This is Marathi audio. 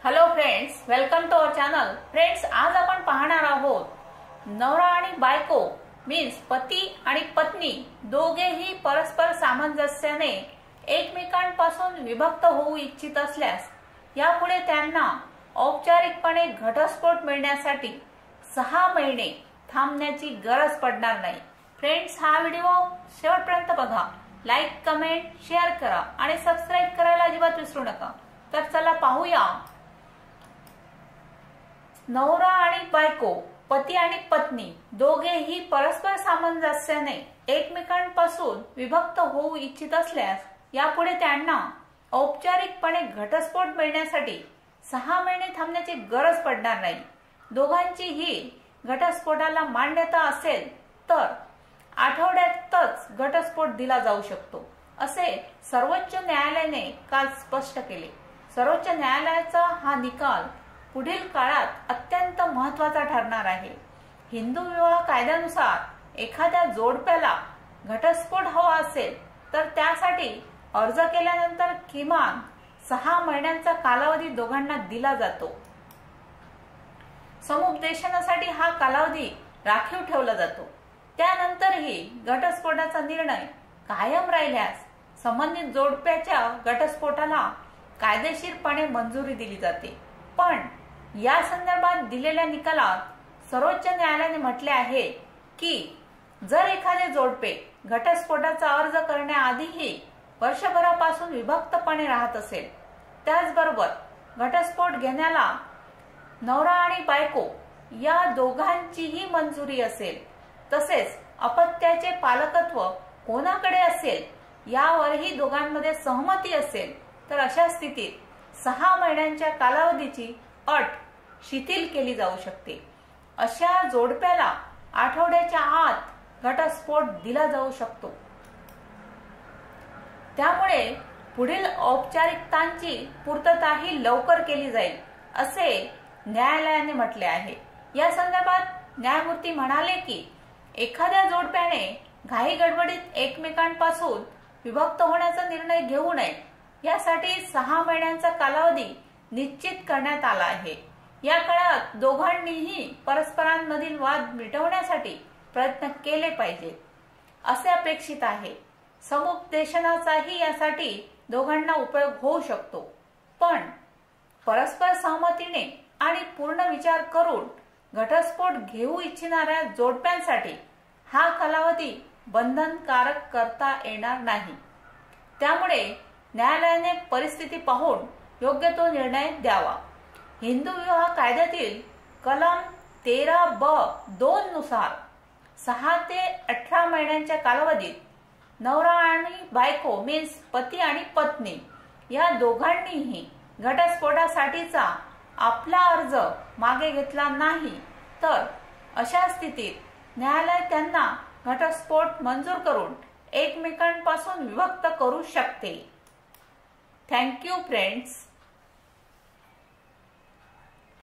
Hello friends, welcome to our channel. Friends, आज आपण पाहणार आहोत नवरा आणि बायको मीन्स पती आणि पत्नी दोघेही परस्पर सामंजस्याने एकमेकांपासून विभक्त होऊ इच्छित असल्यास यापुढे त्यांना औपचारिकपणे घटस्फोट मिळण्यासाठी 6 महिने थांबण्याची गरज पडणार नाही। फ्रेंड्स, हा व्हिडिओ शेवटपर्यंत बघा, लाईक, कमेंट, शेअर करा आणि सबस्क्राइब करायला अजिबात विसरू नका। तर चला पाहूया। नवरा आणि बायको, पती आणि पत्नी दोघेही परस्पर सामंजस्याने एकमेकांपासून विभक्त होऊ इच्छित असल्यास यापुढे त्यांना औपचारिकपणे घटस्फोट मिळण्यासाठी 6 महिने थांबण्याची गरज पडणार नाही। दोघांचीही घटस्फोटाला मान्यता असेल तर आठवड्यातच घटस्फोट दिला जाऊ शकतो, असे सर्वोच्च न्यायालयाने काल स्पष्ट केले। सर्वोच्च न्यायालयाचा हा निकाल पुढील काळात अत्यंत महत्त्वाचा ठरणार आहे। हिंदू विवाह कायद्यानुसार एखाद्या जोडप्याला घटस्फोट हवा असेल तर त्यासाठी अर्ज केल्यानंतर किमान 6 महिन्यांचा कालावधी दोघांना दिला जातो। समुपदेशनासाठी हा कालावधी राखीव ठेवला जातो। त्यानंतरही घटस्फोटाचा निर्णय कायम राहिल्यास संबंधित जोडप्याच्या घटस्फोटाला कायदेशीरपणे मंजुरी दिली जाते। पण या संदर्भात दिलेल्या निकालात सर्वोच्च न्यायालयाने म्हटले आहे की जर एखादे जोडपे घटस्फोटाचा अर्ज करण्याआधीही वर्षभरापासून विभक्तपणे राहत असेल, त्याचबरोबर घटस्फोट घेण्याला नवरा आणि बायको या दोघांचीही मंजुरी असेल, तसेच अपत्याचे पालकत्व कोणाकडे असेल यावरही दोघांमध्ये सहमती असेल, तर अशा स्थितीत 6 महिन्यांच्या कालावधीची अट शिथिल केली जाऊ शकते। अशा जोडप्याला आठवड्याच्या आत घटस्फोट दिला जाऊ शकतो। त्यामुळे पुढील औपचारिकतांची पूर्तताही लवकर केली जाईल, असे न्यायालयाने म्हटले आहे। या संदर्भात न्यायमूर्ती म्हणाले की एखाद्या जोडप्याने घाई गडबडीत एकमेकांपासून विभक्त होण्याचा निर्णय घेऊ नये, यासाठी 6 महिन्यांचा कालावधी निश्चित करण्यात आला आहे। या काळात दोघांनीही परस्परांमधील वाद मिटवण्यासाठी प्रयत्न केले पाहिजेत, असे अपेक्षित आहे। समुपदेशनाचाही यासाठी दोघांना उपयोग होऊ शकतो, पण परस्पर सहमतीने आणि पूर्ण विचार करून घटस्फोट घेऊ इच्छिणाऱ्या जोडप्यांसाठी हा कालावधी बंधनकारक करता येणार नाही। त्यामुळे न्यायालयाने परिस्थिती पाहून योग्य तो निर्णय द्यावा। हिंदू विवाह कायद्यातील कलम 13(ब)(2) नुसार 6 ते 18 महिन्यांच्या कालावधीत नवरा आणि बायको मीन्स पती आणि पत्नी या दोघांनीही घटस्फोटासाठीचा आपला अर्ज मागे घेतला नाही तर अशा स्थितीत न्यायालय त्यांना घटस्फोट मंजूर करून एकमेकांपासून विभक्त करू शकते। Thank you friends.